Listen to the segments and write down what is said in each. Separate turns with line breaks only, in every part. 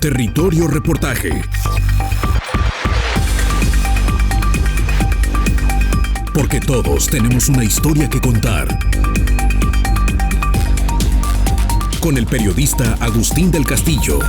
Territorio Reportaje. Porque todos tenemos una historia que contar. Con el periodista Agustín del Castillo.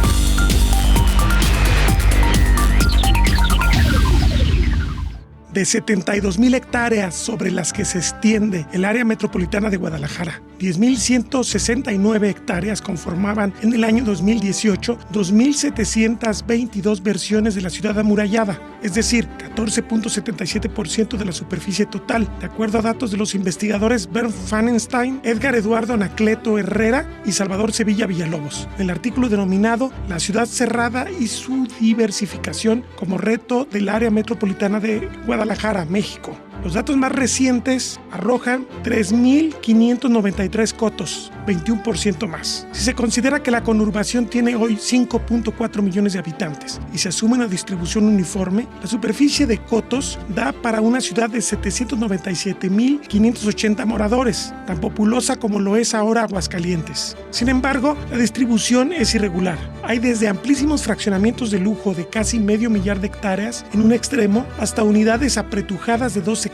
De 72,000 hectáreas sobre las que se extiende el área metropolitana de Guadalajara, 10,169 hectáreas conformaban en el año 2018 2,722 versiones de la ciudad amurallada, es decir, 14.77% de la superficie total, de acuerdo a datos de los investigadores Bernd Fanenstein, Edgar Eduardo Anacleto Herrera y Salvador Sevilla Villalobos, en el artículo denominado La ciudad cerrada y su diversificación como reto del área metropolitana de Guadalajara, México. Los datos más recientes arrojan 3,593 cotos, 21% más. Si se considera que la conurbación tiene hoy 5.4 millones de habitantes y se asume una distribución uniforme, la superficie de cotos da para una ciudad de 797,580 moradores, tan populosa como lo es ahora Aguascalientes. Sin embargo, la distribución es irregular. Hay desde amplísimos fraccionamientos de lujo de casi medio millar de hectáreas en un extremo hasta unidades apretujadas de 2 hectáreas,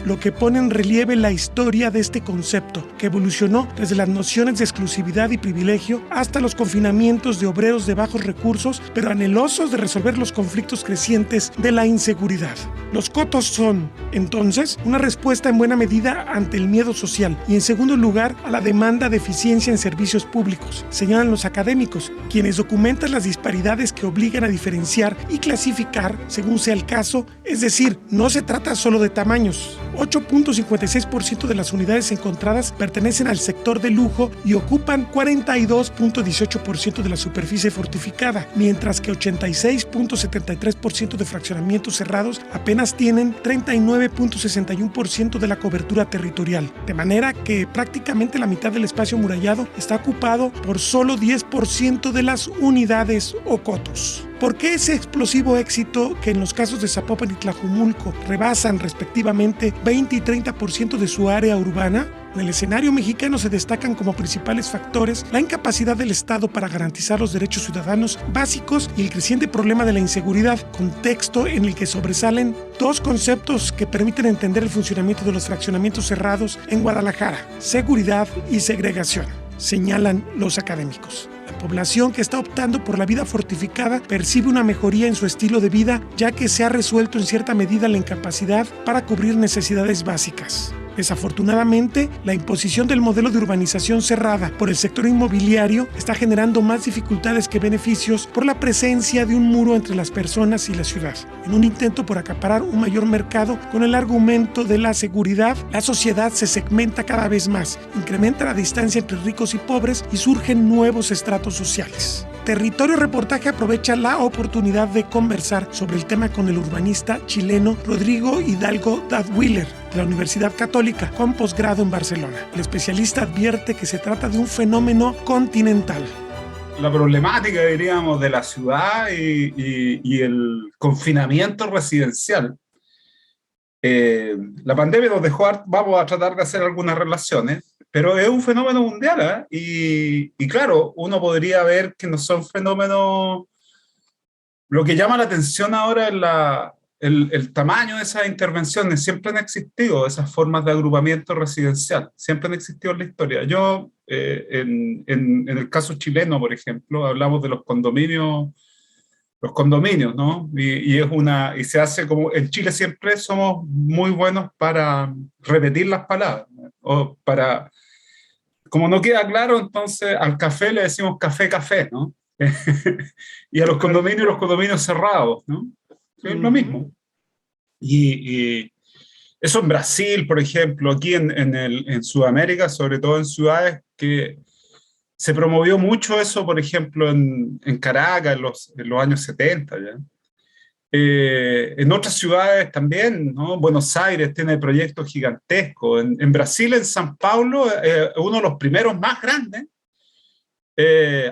lo que pone en relieve la historia de este concepto, que evolucionó desde las nociones de exclusividad y privilegio hasta los confinamientos de obreros de bajos recursos, pero anhelosos de resolver los conflictos crecientes de la inseguridad. Los cotos son, entonces, una respuesta en buena medida ante el miedo social y, en segundo lugar, a la demanda de eficiencia en servicios públicos, señalan los académicos, quienes documentan las disparidades que obligan a diferenciar y clasificar según sea el caso, es decir, no se trata solo de tamaños. 8.56% de las unidades encontradas pertenecen al sector de lujo y ocupan 42.18% de la superficie fortificada, mientras que 86.73% de fraccionamientos cerrados apenas tienen 39.61% de la cobertura territorial, de manera que prácticamente la mitad del espacio amurallado está ocupado por solo 10% de las unidades o cotos. ¿Por qué ese explosivo éxito que en los casos de Zapopan y Tlajumulco rebasan respectivamente 20 y 30% de su área urbana? En el escenario mexicano se destacan como principales factores la incapacidad del Estado para garantizar los derechos ciudadanos básicos y el creciente problema de la inseguridad, contexto en el que sobresalen dos conceptos que permiten entender el funcionamiento de los fraccionamientos cerrados en Guadalajara: seguridad y segregación, señalan los académicos. La población que está optando por la vida fortificada percibe una mejoría en su estilo de vida, ya que se ha resuelto en cierta medida la incapacidad para cubrir necesidades básicas. Desafortunadamente, la imposición del modelo de urbanización cerrada por el sector inmobiliario está generando más dificultades que beneficios por la presencia de un muro entre las personas y la ciudad. En un intento por acaparar un mayor mercado con el argumento de la seguridad, la sociedad se segmenta cada vez más, incrementa la distancia entre ricos y pobres y surgen nuevos estratos sociales. Territorio Reportaje aprovecha la oportunidad de conversar sobre el tema con el urbanista chileno Rodrigo Hidalgo Dadwiller, de la Universidad Católica, con posgrado en Barcelona. El especialista advierte que se trata de un fenómeno continental.
La problemática, diríamos, de la ciudad y el confinamiento residencial. La pandemia nos dejó, vamos a tratar de hacer algunas relaciones, pero es un fenómeno mundial, ¿eh? Y claro, uno podría ver que no son fenómenos. Lo que llama la atención ahora es el tamaño de esas intervenciones. Siempre han existido esas formas de agrupamiento residencial, siempre han existido en la historia. Yo, en el caso chileno, por ejemplo, hablamos de los condominios, ¿no? Y se hace como, en Chile siempre somos muy buenos para repetir las palabras, o para, como no queda claro, entonces al café le decimos café, ¿no? Y a los condominios cerrados, ¿no? Es lo mismo. Y eso en Brasil, por ejemplo, aquí en Sudamérica, sobre todo en ciudades que se promovió mucho eso, por ejemplo, en Caracas en los años 70, ¿ya? En otras ciudades también, ¿no? Buenos Aires tiene proyectos gigantescos. En Brasil, en San Paulo, uno de los primeros más grandes,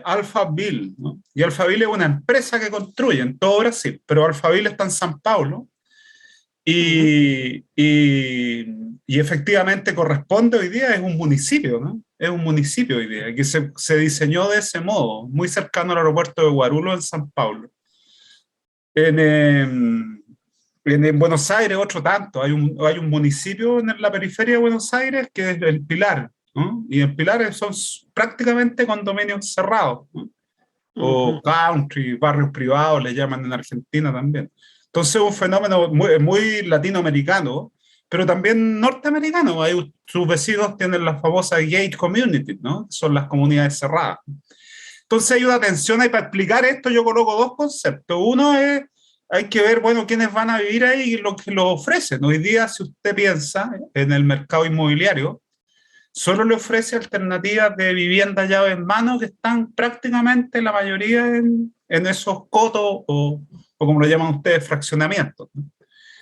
Alphaville, ¿no? Y Alphaville es una empresa que construye en todo Brasil, pero Alphaville está en San Paulo,
Ujú.
Y efectivamente corresponde hoy día, es un municipio, ¿no? Es un municipio hoy día, que se diseñó de ese modo, muy cercano al aeropuerto de Guarulhos en San Paulo. En, en Buenos Aires, otro tanto. Hay un municipio en la periferia de Buenos Aires que es el Pilar, ¿no? Y el Pilar son prácticamente condominios cerrados, ¿no? O
Ujú.
country, barrios privados, le llaman en Argentina también. Entonces es un fenómeno muy latinoamericano, pero también norteamericano. Sus vecinos tienen las famosas gate communities, ¿no? Son las comunidades cerradas. Entonces hay una tensión ahí. Para explicar esto yo coloco dos conceptos. Uno es, hay que ver, bueno, quiénes van a vivir ahí y lo que lo ofrecen. Hoy día, si usted piensa en el mercado inmobiliario, solo le ofrece alternativas de vivienda llave en mano que están prácticamente la mayoría en esos cotos o como lo llaman ustedes, fraccionamientos, ¿no?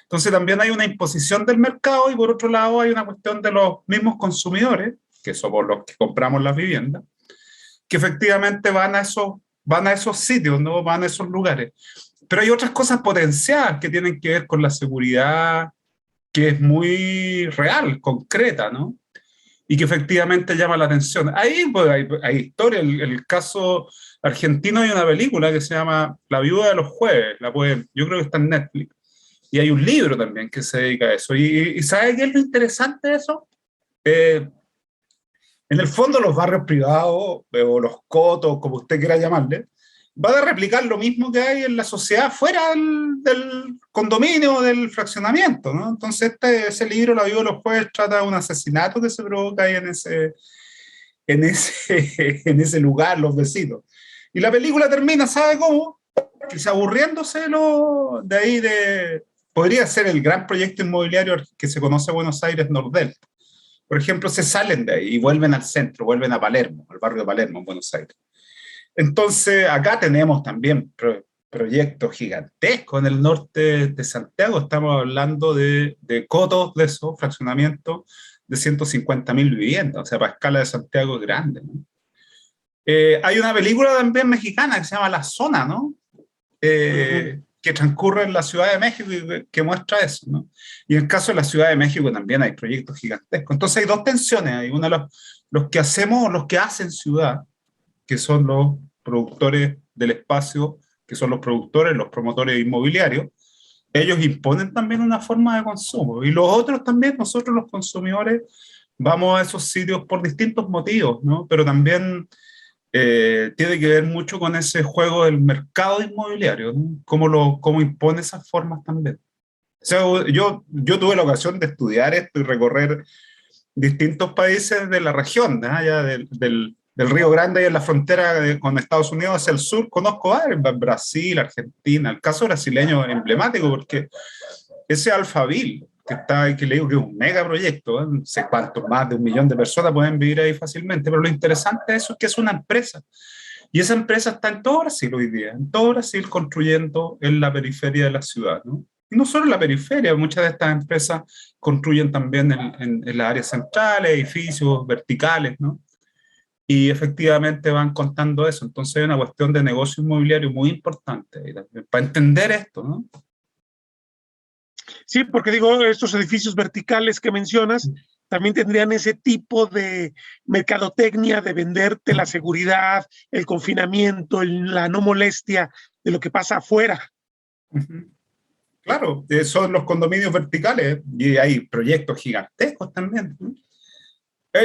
Entonces también hay una imposición del mercado y por otro lado hay una cuestión de los mismos consumidores, que somos los que compramos las viviendas, que efectivamente van a esos sitios, ¿no? Van a esos lugares. Pero hay otras cosas potenciales que tienen que ver con la seguridad, que es muy real, concreta, ¿no? Y que efectivamente llama la atención. Ahí pues, hay historia, el caso argentino, hay una película que se llama La viuda de los jueves, yo creo que está en Netflix, y hay un libro también que se dedica a eso. Y ¿sabe qué es lo interesante de eso? Eh, en el fondo los barrios privados o los cotos, como usted quiera llamarle, van a replicar lo mismo que hay en la sociedad fuera del condominio, del fraccionamiento, ¿no? Entonces ese libro, La viuda de los jueves, trata de un asesinato que se provoca ahí en ese lugar, los vecinos. Y la película termina, ¿sabe cómo? Quizá aburriéndose de ahí podría ser el gran proyecto inmobiliario que se conoce en Buenos Aires, Nordel. Por ejemplo, se salen de ahí y vuelven al centro, vuelven a Palermo, al barrio de Palermo, en Buenos Aires. Entonces, acá tenemos también proyectos gigantescos en el norte de Santiago. Estamos hablando de cotos de esos fraccionamientos de 150.000 viviendas. O sea, para escala de Santiago es grande, ¿no? Hay una película también mexicana que se llama La Zona, ¿no?
Ujú.
Que transcurre en la Ciudad de México y que muestra eso, ¿no? Y en el caso de la Ciudad de México también hay proyectos gigantescos. Entonces hay dos tensiones. Hay una de los que hacemos, los que hacen ciudad, que son los productores del espacio, que son los productores, los promotores inmobiliarios. Ellos imponen también una forma de consumo. Y los otros también, nosotros los consumidores, vamos a esos sitios por distintos motivos, ¿no? Pero también tiene que ver mucho con ese juego del mercado inmobiliario, ¿no? Cómo impone esas formas también. O sea, yo tuve la ocasión de estudiar esto y recorrer distintos países de la región, ¿no? Allá del Río Grande y en la frontera con Estados Unidos hacia el sur. Conozco varios, Brasil, Argentina. El caso brasileño es emblemático porque ese Alphaville, que está ahí, que le digo que es un megaproyecto, ¿eh? No sé cuántos, más de 1 millón de personas pueden vivir ahí fácilmente, pero lo interesante de eso es que es una empresa. Y esa empresa está en todo Brasil hoy día, en todo Brasil construyendo en la periferia de la ciudad, ¿no? Y no solo en la periferia, muchas de estas empresas construyen también en las áreas centrales, edificios verticales, ¿no? Y efectivamente van contando eso. Entonces hay una cuestión de negocio inmobiliario muy importante ahí también, para entender esto, ¿no?
Sí, porque digo, estos edificios verticales que mencionas también tendrían ese tipo de mercadotecnia de venderte la seguridad, el confinamiento, la no molestia de lo que pasa afuera.
Uh-huh. Claro, son los condominios verticales y hay proyectos gigantescos también, ¿no?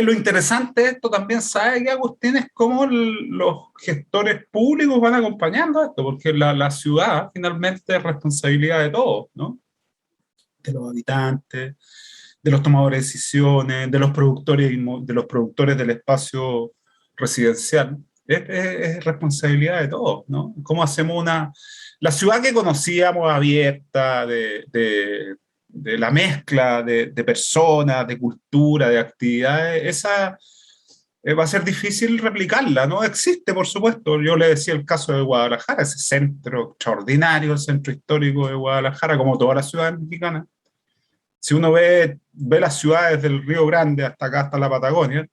Lo interesante de esto también, ¿sabe qué, Agustín? Es cómo los gestores públicos van acompañando esto, porque la ciudad finalmente es responsabilidad de todos, ¿no? De los habitantes, de los tomadores de decisiones, de los productores del espacio residencial. Es responsabilidad de todos, ¿no? ¿Cómo hacemos la ciudad que conocíamos abierta, de la mezcla de personas, de cultura, de actividades, esa va a ser difícil replicarla, ¿no? Existe, por supuesto. Yo le decía el caso de Guadalajara, ese centro extraordinario, el centro histórico de Guadalajara, como todas las ciudades mexicanas. Si uno ve las ciudades del Río Grande hasta acá, hasta la Patagonia,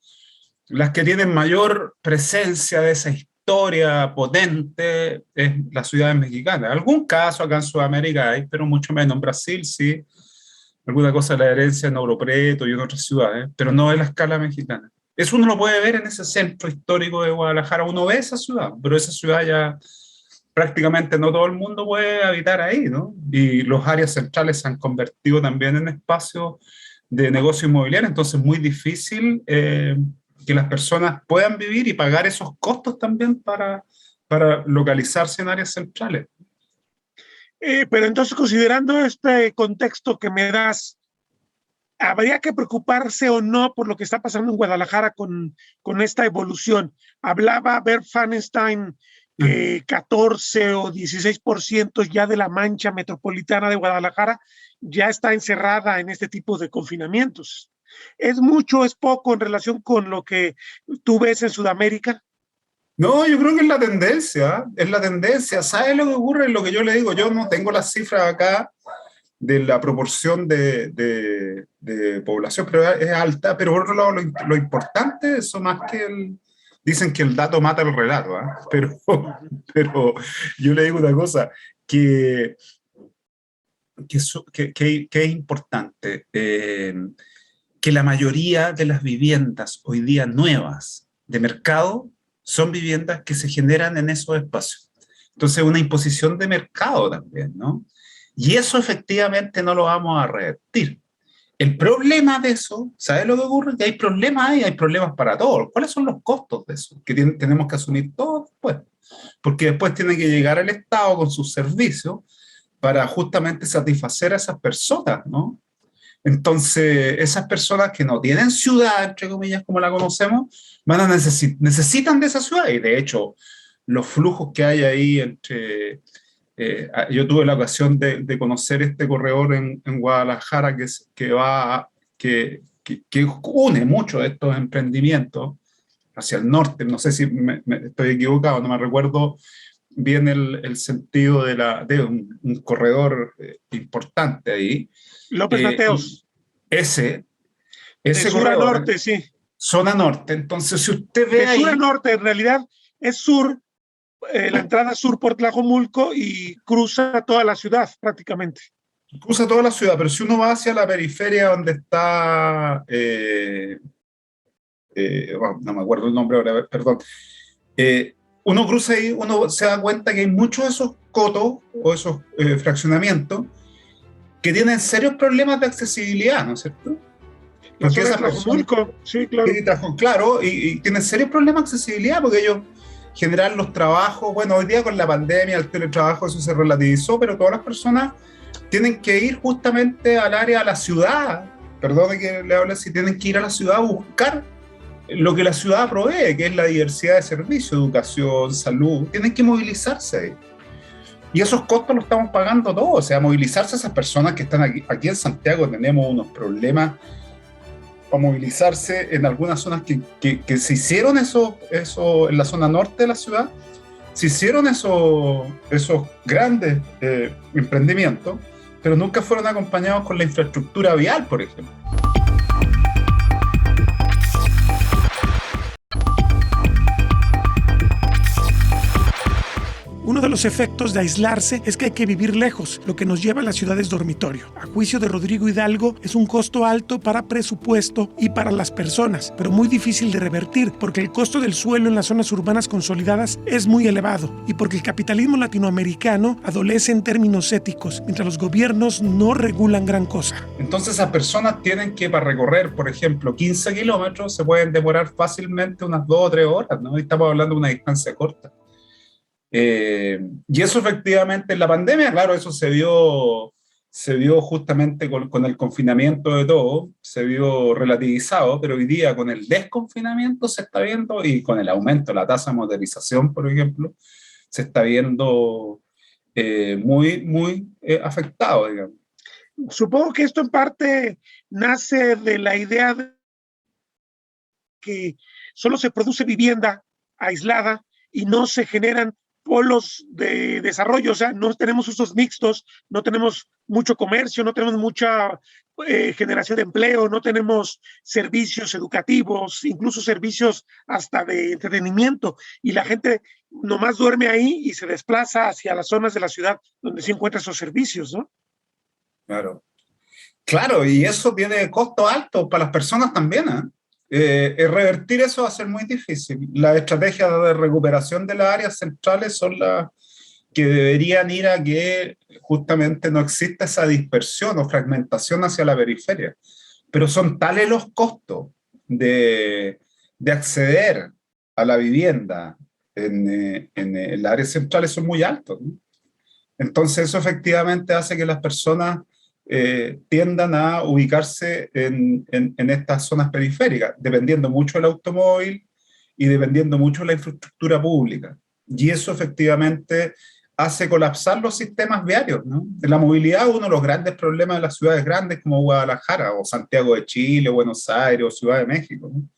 las que tienen mayor presencia de esa historia potente es las ciudades mexicanas. Algún caso acá en Sudamérica hay, pero mucho menos. En Brasil sí, alguna cosa de la herencia en Ouro Preto y en otras ciudades, pero no en la escala mexicana. Eso uno lo puede ver en ese centro histórico de Guadalajara. Uno ve esa ciudad, pero esa ciudad ya prácticamente no todo el mundo puede habitar ahí, ¿no? Y los áreas centrales se han convertido también en espacios de negocio inmobiliario, entonces es muy difícil que las personas puedan vivir y pagar esos costos también para localizarse en áreas centrales.
Pero entonces, considerando este contexto que me das, ¿habría que preocuparse o no por lo que está pasando en Guadalajara con esta evolución? Hablaba Bert Fanenstein que 14 o 16% ya de la mancha metropolitana de Guadalajara ya está encerrada en este tipo de confinamientos. ¿Es mucho, es poco en relación con lo que tú ves en Sudamérica?
No, yo creo que es la tendencia. ¿Sabes lo que ocurre? Lo que yo le digo, yo no tengo las cifras acá de la proporción de población, pero es alta, pero por otro lado lo importante, eso más que dicen que el dato mata el relato, ¿eh? Pero yo le digo una cosa, que es importante, que la mayoría de las viviendas hoy día nuevas de mercado son viviendas que se generan en esos espacios. Entonces, una imposición de mercado también, ¿no? Y eso efectivamente no lo vamos a revertir. El problema de eso, ¿sabes lo que ocurre? Que hay problemas para todos. ¿Cuáles son los costos de eso? Que tenemos que asumir todos después. Porque después tiene que llegar el Estado con sus servicios para justamente satisfacer a esas personas, ¿no? Entonces, esas personas que no tienen ciudad, entre comillas, como la conocemos, necesitan de esa ciudad. Y de hecho, los flujos que hay ahí entre... yo tuve la ocasión de conocer este corredor en Guadalajara que une muchos de estos emprendimientos hacia el norte. No sé si me estoy equivocado, no me recuerdo bien el sentido de un corredor importante ahí.
López Mateos.
Ese
de sur
corredor,
a norte, sí.
Zona norte. Entonces, si usted ve
de
ahí...
sur a norte, en realidad es sur, la entrada sur por Tlajomulco y cruza toda la ciudad prácticamente.
Cruza toda la ciudad, pero si uno va hacia la periferia donde está... no me acuerdo el nombre ahora, perdón. Uno cruza ahí, uno se da cuenta que hay muchos de esos cotos o esos fraccionamientos que tienen serios problemas de accesibilidad, ¿no es cierto?
Porque esa persona, sí,
claro, y tienen serios problemas de accesibilidad porque ellos generan los trabajos, bueno, hoy día con la pandemia, el teletrabajo, eso se relativizó, pero todas las personas tienen que ir justamente al área, a la ciudad, perdone que le hable así, tienen que ir a la ciudad a buscar lo que la ciudad provee, que es la diversidad de servicios, educación, salud, tienen que movilizarse ahí. Y esos costos los estamos pagando todos, o sea, movilizarse a esas personas que están aquí en Santiago, tenemos unos problemas para movilizarse en algunas zonas que se hicieron eso en la zona norte de la ciudad, se hicieron esos grandes emprendimientos, pero nunca fueron acompañados con la infraestructura vial, por ejemplo.
Uno de los efectos de aislarse es que hay que vivir lejos, lo que nos lleva a las ciudades dormitorio. A juicio de Rodrigo Hidalgo, es un costo alto para presupuesto y para las personas, pero muy difícil de revertir porque el costo del suelo en las zonas urbanas consolidadas es muy elevado y porque el capitalismo latinoamericano adolece en términos éticos, mientras los gobiernos no regulan gran cosa.
Entonces esas personas tienen que, para recorrer, por ejemplo, 15 kilómetros, se pueden demorar fácilmente unas 2 o 3 horas, ¿no? Estamos hablando de una distancia corta. Y eso efectivamente en la pandemia, claro, eso se vio justamente con el confinamiento de todo, se vio relativizado, pero hoy día con el desconfinamiento se está viendo, y con el aumento de la tasa de modernización, por ejemplo, se está viendo muy afectado, digamos.
Supongo que esto en parte nace de la idea de que solo se produce vivienda aislada y no se generan polos de desarrollo, o sea, no tenemos usos mixtos, no tenemos mucho comercio, no tenemos mucha generación de empleo, no tenemos servicios educativos, incluso servicios hasta de entretenimiento, y la gente nomás duerme ahí y se desplaza hacia las zonas de la ciudad donde se encuentran esos servicios, ¿no?
Claro. Claro, y eso tiene costos altos para las personas también, ¿eh? Revertir eso va a ser muy difícil. Las estrategias de recuperación de las áreas centrales son las que deberían ir a que justamente no exista esa dispersión o fragmentación hacia la periferia. Pero son tales los costos de acceder a la vivienda en las áreas centrales son muy altos, ¿no? Entonces eso efectivamente hace que las personas tiendan a ubicarse en estas zonas periféricas, dependiendo mucho del automóvil y dependiendo mucho de la infraestructura pública. Y eso efectivamente hace colapsar los sistemas viarios, ¿no? La movilidad es uno de los grandes problemas de las ciudades grandes como Guadalajara o Santiago de Chile, Buenos Aires o Ciudad de México, ¿no?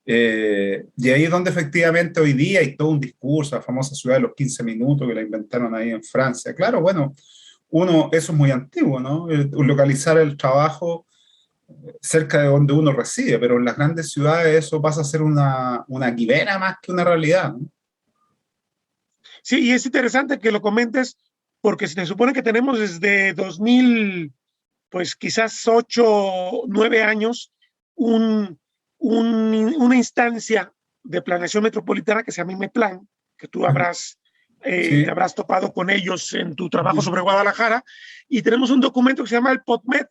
Y ahí es donde efectivamente hoy día hay todo un discurso, la famosa ciudad de los 15 minutos que la inventaron ahí en Francia. Claro, bueno, eso es muy antiguo, ¿no? Localizar el trabajo cerca de donde uno reside, pero en las grandes ciudades eso pasa a ser una quimera más que una realidad, ¿no?
Sí, y es interesante que lo comentes, porque se supone que tenemos desde 2000, pues quizás 8, 9 años, un, una instancia de planeación metropolitana que se llama IMEPLAN, que tú te
Sí.
habrás topado con ellos en tu trabajo sobre Guadalajara, y tenemos un documento que se llama el POTMET,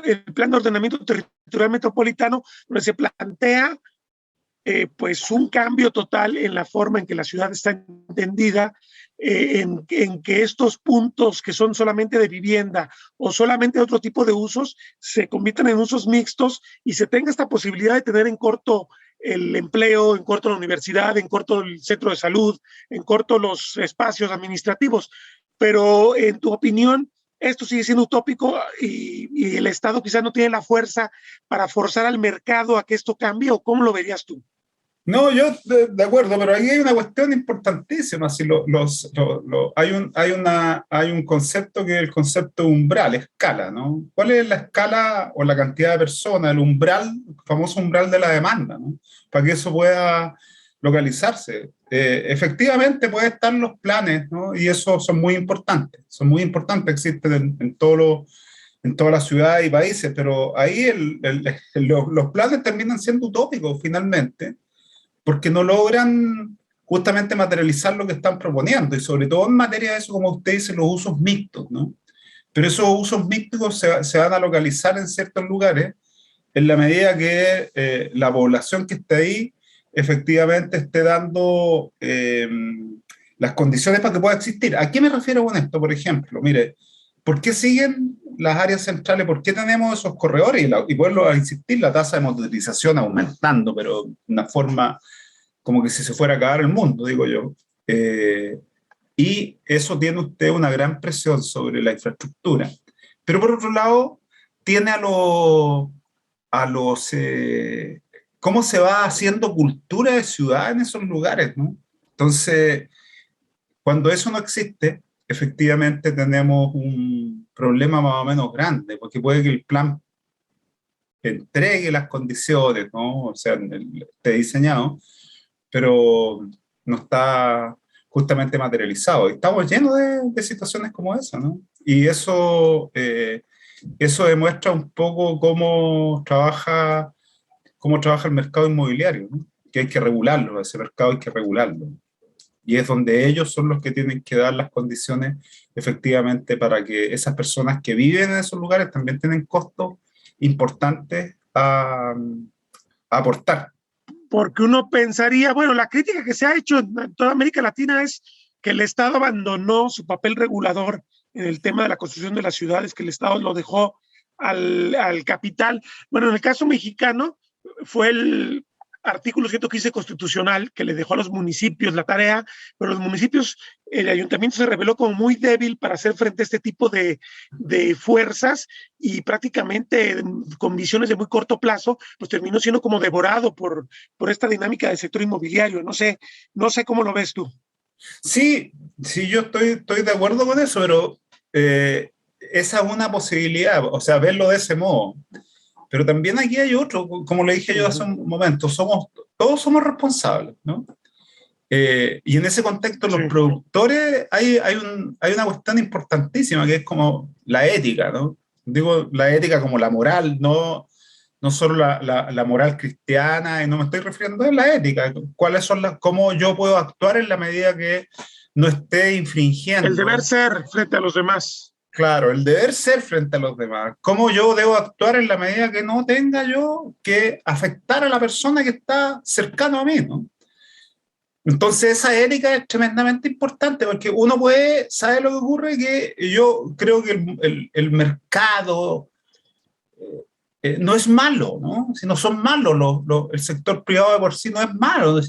el Plan de Ordenamiento Territorial Metropolitano, donde se plantea pues un cambio total en la forma en que la ciudad está entendida, en que estos puntos que son solamente de vivienda o solamente otro tipo de usos se conviertan en usos mixtos y se tenga esta posibilidad de tener en corto el empleo, en corto la universidad, en corto el centro de salud, en corto los espacios administrativos. Pero en tu opinión, esto sigue siendo utópico y el Estado quizás no tiene la fuerza para forzar al mercado a que esto cambie, ¿o cómo lo verías tú?
No, yo de acuerdo, pero ahí hay una cuestión importantísima. Si hay un concepto que es el concepto umbral, escala, ¿no? ¿Cuál es la escala o la cantidad de personas, el umbral, el famoso umbral de la demanda, ¿no? Para que eso pueda localizarse. Efectivamente pueden estar los planes, ¿no? Y esos son muy importantes, existen en todas las ciudades y países, pero ahí los planes terminan siendo utópicos finalmente porque no logran justamente materializar lo que están proponiendo, y sobre todo en materia de eso, como usted dice, los usos mixtos, ¿no? Pero esos usos mixtos se van a localizar en ciertos lugares en la medida que la población que esté ahí efectivamente esté dando las condiciones para que pueda existir. ¿A qué me refiero con esto? Por ejemplo, mire, ¿por qué siguen las áreas centrales? ¿Por qué tenemos esos corredores? Y vuelvo a insistir, la tasa de motorización aumentando, pero de una forma como que si se fuera a acabar el mundo, digo yo. Y eso tiene usted una gran presión sobre la infraestructura. Pero por otro lado, tiene a los cómo se va haciendo cultura de ciudad en esos lugares, ¿no? Entonces, cuando eso no existe, efectivamente tenemos un problema más o menos grande, porque puede que el plan entregue las condiciones, ¿no? O sea, esté diseñado, pero no está justamente materializado. Estamos llenos de situaciones como esa, ¿no? Y eso demuestra un poco cómo trabaja el mercado inmobiliario, ¿no? Que hay que regularlo, ese mercado hay que regularlo. Y es donde ellos son los que tienen que dar las condiciones efectivamente para que esas personas que viven en esos lugares también tienen costos importantes a aportar.
Porque uno pensaría, bueno, la crítica que se ha hecho en toda América Latina es que el Estado abandonó su papel regulador en el tema de la construcción de las ciudades, que el Estado lo dejó al capital. Bueno, en el caso mexicano fue el artículo 115 constitucional que le dejó a los municipios la tarea, pero los municipios, el ayuntamiento se reveló como muy débil para hacer frente a este tipo de fuerzas y prácticamente con visiones de muy corto plazo, pues terminó siendo como devorado por esta dinámica del sector inmobiliario. No sé cómo lo ves tú.
Sí, sí, yo estoy de acuerdo con eso, pero esa es una posibilidad, o sea, verlo de ese modo. Pero también aquí hay otro, como le dije yo hace un momento, todos somos responsables, ¿no? Y en ese contexto, los productores, hay una cuestión importantísima que es como la ética, ¿no? Digo la ética como la moral, no solo la moral cristiana, y no me estoy refiriendo a la ética, cuáles son cómo yo puedo actuar en la medida que no esté infringiendo.
El deber ser frente a los demás.
Claro, el deber ser frente a los demás. Cómo yo debo actuar en la medida que no tenga yo que afectar a la persona que está cercano a mí, ¿no? Entonces esa ética es tremendamente importante porque uno puede, ¿sabe lo que ocurre? Que yo creo que el mercado no es malo, ¿no? Si no son malos, el sector privado de por sí no es malo,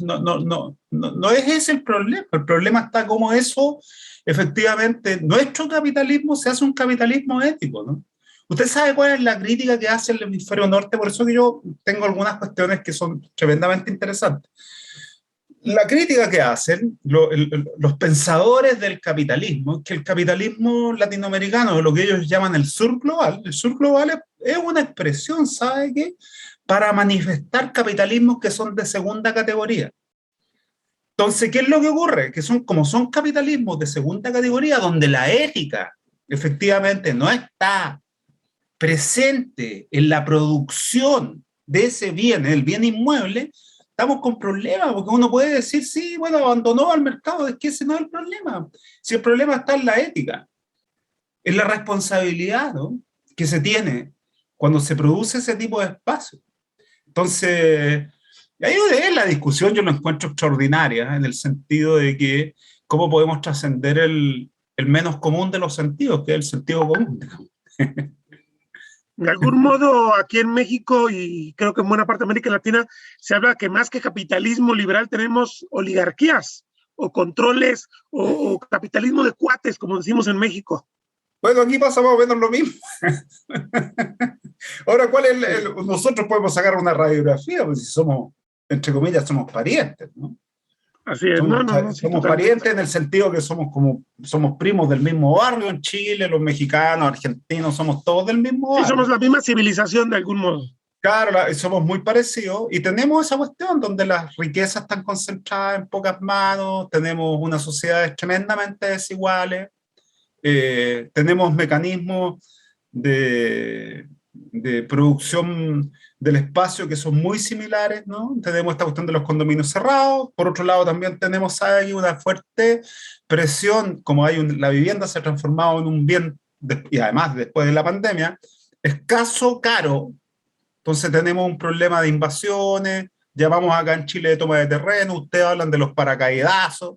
no es ese el problema está como eso, efectivamente, nuestro capitalismo se hace un capitalismo ético, ¿no? ¿Usted sabe cuál es la crítica que hace el hemisferio norte? Por eso que yo tengo algunas cuestiones que son tremendamente interesantes. La crítica que hacen los pensadores del capitalismo, que el capitalismo latinoamericano, lo que ellos llaman el sur global es una expresión, ¿sabe qué? Para manifestar capitalismos que son de segunda categoría. Entonces, ¿qué es lo que ocurre? Que como son capitalismos de segunda categoría, donde la ética efectivamente no está presente en la producción de ese bien, el bien inmueble, estamos con problemas, porque uno puede decir, sí, bueno, abandonó al mercado, es que ese no es el problema. Si el problema está en la ética, en la responsabilidad, ¿no?, que se tiene cuando se produce ese tipo de espacio. Entonces, ahí es la discusión, yo la encuentro extraordinaria, en el sentido de que cómo podemos trascender el menos común de los sentidos, que es el sentido común.
De algún modo, aquí en México y creo que en buena parte de América Latina, se habla que más que capitalismo liberal tenemos oligarquías o controles o capitalismo de cuates, como decimos en México.
Bueno, aquí pasa más o menos lo mismo. Ahora, nosotros podemos sacar una radiografía, pues si somos, entre comillas, somos parientes, ¿no?
Así es,
somos parientes en el sentido que somos primos del mismo barrio en Chile, los mexicanos, argentinos, somos todos del mismo barrio.
Sí, somos la misma civilización de algún modo.
Claro, somos muy parecidos y tenemos esa cuestión donde las riquezas están concentradas en pocas manos, tenemos unas sociedades tremendamente desiguales, tenemos mecanismos de producción del espacio que son muy similares, ¿no? Tenemos esta cuestión de los condominios cerrados, por otro lado también tenemos ahí una fuerte presión, como la vivienda se ha transformado en un bien, y además después de la pandemia, escaso, caro, entonces tenemos un problema de invasiones, llamamos acá en Chile de toma de terreno, ustedes hablan de los paracaidazos,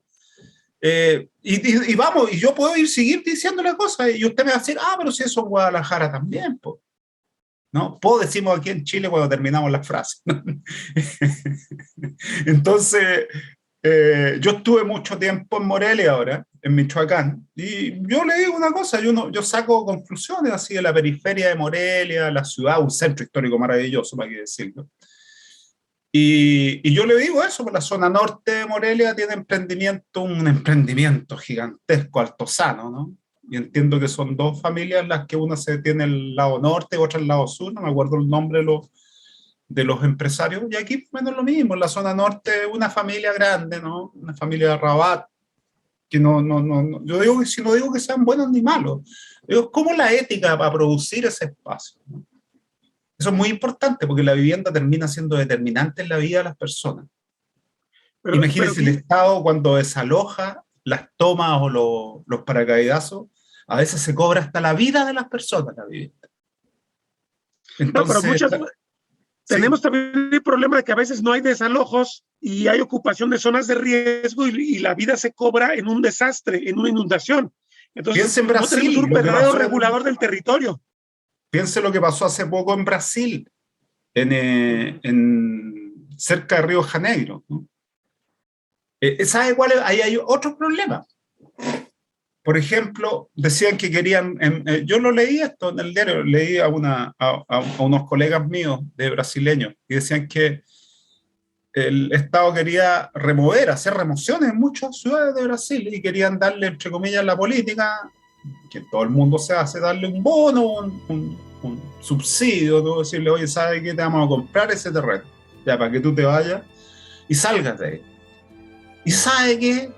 y vamos, y yo puedo seguir diciéndole cosas, y usted me va a decir, pero si eso en Guadalajara también, pues. ¿No? Decimos aquí en Chile cuando terminamos las frases. Entonces, yo estuve mucho tiempo en Morelia ahora, en Michoacán, y yo le digo una cosa, yo saco conclusiones así de la periferia de Morelia, la ciudad, un centro histórico maravilloso, para qué decirlo. Y yo le digo eso, por la zona norte de Morelia tiene un emprendimiento gigantesco, altozano, ¿no? Y entiendo que son dos familias las que una se tiene el lado norte y otra el lado sur, no me acuerdo el nombre de los empresarios, y aquí menos lo mismo, en la zona norte una familia grande, ¿no? Una familia de Rabat, que yo digo que si no digo que sean buenos ni malos, digo, ¿cómo la ética para producir ese espacio? ¿No? Eso es muy importante porque la vivienda termina siendo determinante en la vida de las personas. Imagínense el Estado cuando desaloja las tomas o los paracaidazos, a veces se cobra hasta la vida de las personas la vivienda. Entonces,
tenemos también el problema de que a veces no hay desalojos y hay ocupación de zonas de riesgo y la vida se cobra en un desastre, en una inundación. Entonces,
piense en Brasil,
no tenemos un verdadero regulador del territorio.
Piense lo que pasó hace poco en Brasil, cerca de Río de Janeiro, ¿no? ¿Sabe cuál es? Ahí hay otro problema. Por ejemplo, decían que querían, yo lo leí esto en el diario, leí a unos colegas míos de brasileños, y decían que el Estado quería hacer remociones en muchas ciudades de Brasil, y querían darle, entre comillas, la política, que todo el mundo se hace, darle un bono, un subsidio, ¿no? Decirle, oye, ¿sabes qué? Te vamos a comprar ese terreno, ya, para que tú te vayas y salgas de ahí. ¿Y sabe qué?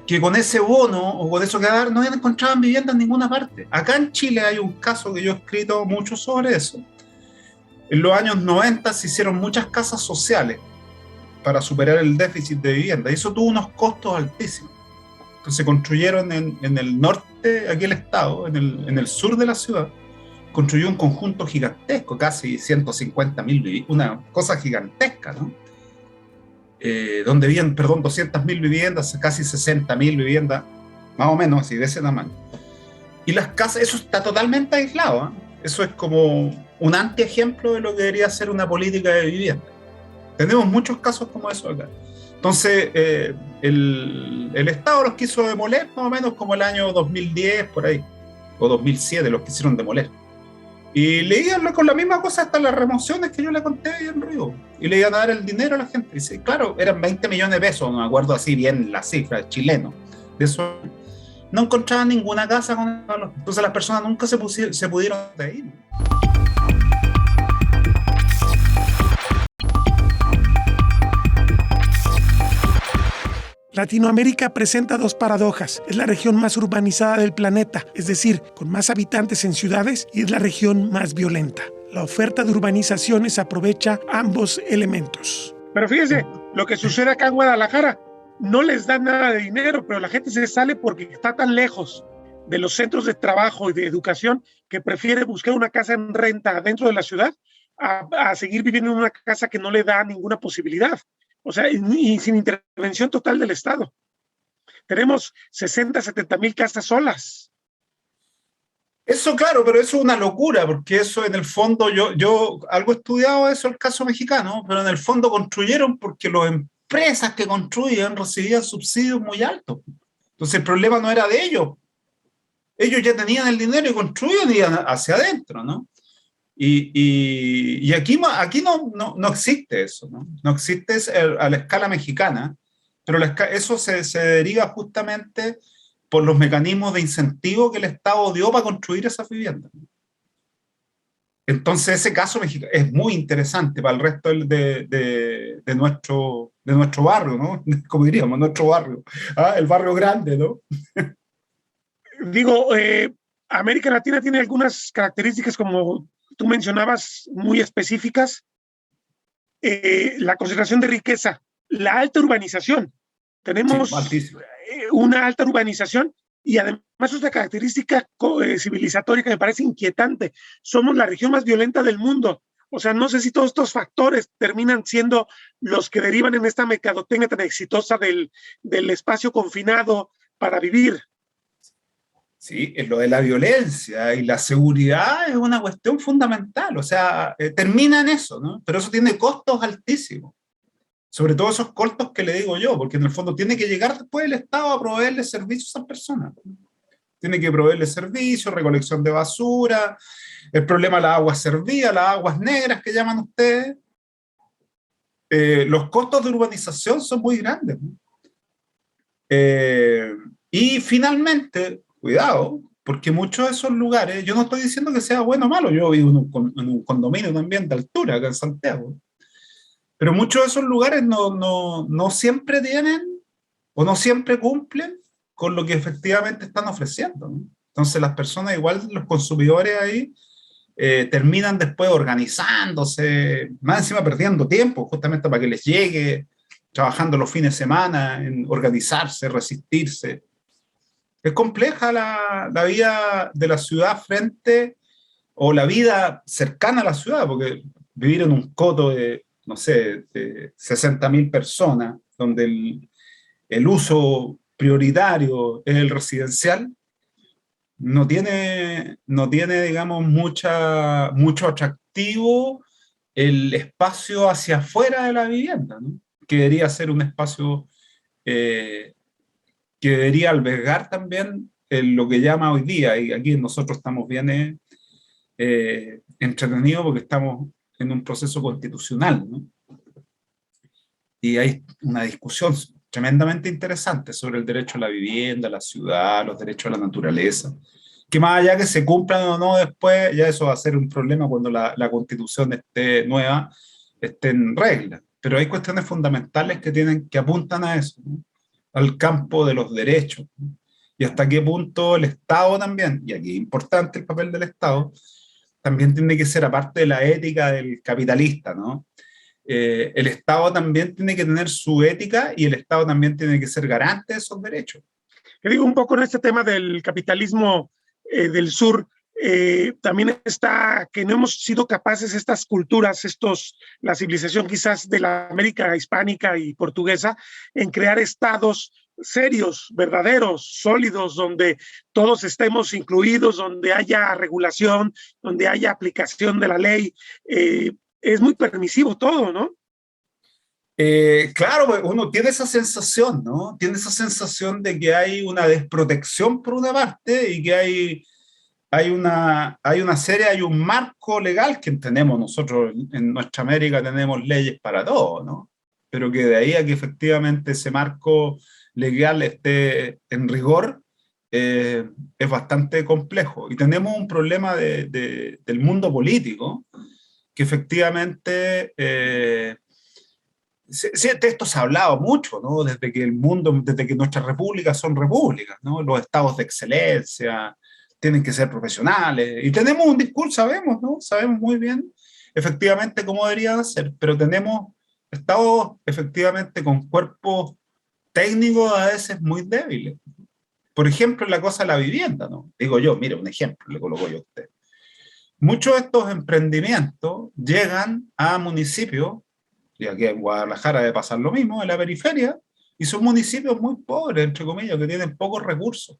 que con ese bono o con eso que dar no encontraban vivienda en ninguna parte. Acá en Chile hay un caso que yo he escrito mucho sobre eso. En los años 90 se hicieron muchas casas sociales para superar el déficit de vivienda y eso tuvo unos costos altísimos. Entonces se construyeron en el norte, aquí el estado, en el sur de la ciudad, construyó un conjunto gigantesco, casi 150.000 viviendas, una cosa gigantesca, ¿no? Donde habían, 200.000 viviendas, casi 60.000 viviendas, más o menos así, de ese tamaño. Y las casas, eso está totalmente aislado, ¿eh? Eso es como un antiejemplo de lo que debería ser una política de vivienda. Tenemos muchos casos como eso acá. Entonces, el Estado los quiso demoler más o menos como el año 2010, por ahí, o 2007, los quisieron demoler. Y le iban con la misma cosa hasta las remociones que yo le conté ahí en Río. Y le iban a dar el dinero a la gente. Y sí, claro, eran 20 millones de pesos, no me acuerdo así bien la cifra, chileno. De eso no encontraban ninguna casa con el valor. Entonces las personas nunca se pudieron de ir.
Latinoamérica presenta dos paradojas. Es la región más urbanizada del planeta, es decir, con más habitantes en ciudades, y es la región más violenta. La oferta de urbanizaciones aprovecha ambos elementos.
Pero fíjese, lo que sucede acá en Guadalajara, no les dan nada de dinero, pero la gente se sale porque está tan lejos de los centros de trabajo y de educación que prefiere buscar una casa en renta dentro de la ciudad a seguir viviendo en una casa que no le da ninguna posibilidad. O sea, y sin intervención total del Estado. Tenemos 70.000 casas solas.
Eso, claro, pero eso es una locura, porque eso en el fondo, yo algo he estudiado eso, el caso mexicano, pero en el fondo construyeron porque las empresas que construían recibían subsidios muy altos. Entonces el problema no era de ellos. Ellos ya tenían el dinero y construían y iban hacia adentro, ¿no? Y aquí no existe eso, ¿no? No existe a la escala mexicana, pero eso se deriva justamente por los mecanismos de incentivo que el Estado dio para construir esas viviendas. Entonces ese caso mexicano es muy interesante para el resto de nuestro barrio, ¿no? Como diríamos, nuestro barrio, el barrio grande, ¿no?
Digo, América Latina tiene algunas características, como tú mencionabas, muy específicas. La concentración de riqueza, la alta urbanización. Tenemos una alta urbanización y además es una característica civilizatoria que me parece inquietante. Somos la región más violenta del mundo. O sea, no sé si todos estos factores terminan siendo los que derivan en esta mercadotecnia tan exitosa del espacio confinado para vivir.
Sí, lo de la violencia y la seguridad es una cuestión fundamental, o sea, termina en eso, ¿no? Pero eso tiene costos altísimos, sobre todo esos costos que le digo yo, porque en el fondo tiene que llegar después el Estado a proveerle servicios a esas personas. Tiene que proveerle servicios, recolección de basura, el problema de las aguas servidas, las aguas negras que llaman ustedes. Los costos de urbanización son muy grandes, ¿no? Y finalmente, cuidado, porque muchos de esos lugares, yo no estoy diciendo que sea bueno o malo, yo vivo en un condominio también de altura acá en Santiago, pero muchos de esos lugares no siempre tienen o no siempre cumplen con lo que efectivamente están ofreciendo, ¿no? Entonces las personas, igual los consumidores ahí, terminan después organizándose, más encima perdiendo tiempo justamente para que les llegue, trabajando los fines de semana en organizarse, resistirse. Es compleja la vida de la ciudad o la vida cercana a la ciudad, porque vivir en un coto de, no sé, de 60.000 personas, donde el uso prioritario es el residencial, no tiene, digamos, mucho atractivo el espacio hacia afuera de la vivienda, ¿no? Que debería ser un espacio que debería albergar también lo que llama hoy día, y aquí nosotros estamos bien entretenidos porque estamos en un proceso constitucional, ¿no? Y hay una discusión tremendamente interesante sobre el derecho a la vivienda, a la ciudad, los derechos a la naturaleza, que más allá que se cumplan o no después, ya eso va a ser un problema cuando la constitución esté en regla. Pero hay cuestiones fundamentales que apuntan a eso, ¿no? al campo de los derechos, ¿no? Y hasta qué punto el Estado también, y aquí es importante el papel del Estado, también tiene que ser, aparte de la ética del capitalista, ¿no? El Estado también tiene que tener su ética y el Estado también tiene que ser garante de esos derechos.
Yo digo un poco en este tema del capitalismo del sur, también está que no hemos sido capaces estas culturas, la civilización quizás de la América hispánica y portuguesa, en crear estados serios, verdaderos, sólidos, donde todos estemos incluidos, donde haya regulación, donde haya aplicación de la ley. Es muy permisivo todo, ¿no?
Claro, uno tiene esa sensación, ¿no? Tiene esa sensación de que hay una desprotección por una parte y que hay una serie, hay un marco legal que tenemos nosotros en nuestra América, tenemos leyes para todo, ¿no? Pero que de ahí a que efectivamente ese marco legal esté en rigor, es bastante complejo. Y tenemos un problema del mundo político que efectivamente... de esto se ha hablado mucho, ¿no? Desde que nuestras repúblicas son repúblicas, ¿no? Los estados de excelencia tienen que ser profesionales. Y tenemos un discurso, sabemos, ¿no? Sabemos muy bien efectivamente cómo deberían ser, pero tenemos estados efectivamente con cuerpos técnicos a veces muy débiles. Por ejemplo, la cosa de la vivienda, ¿no? Digo yo, mire, un ejemplo le coloco yo a usted. Muchos de estos emprendimientos llegan a municipios, y aquí en Guadalajara debe pasar lo mismo, en la periferia, y son municipios muy pobres, entre comillas, que tienen pocos recursos.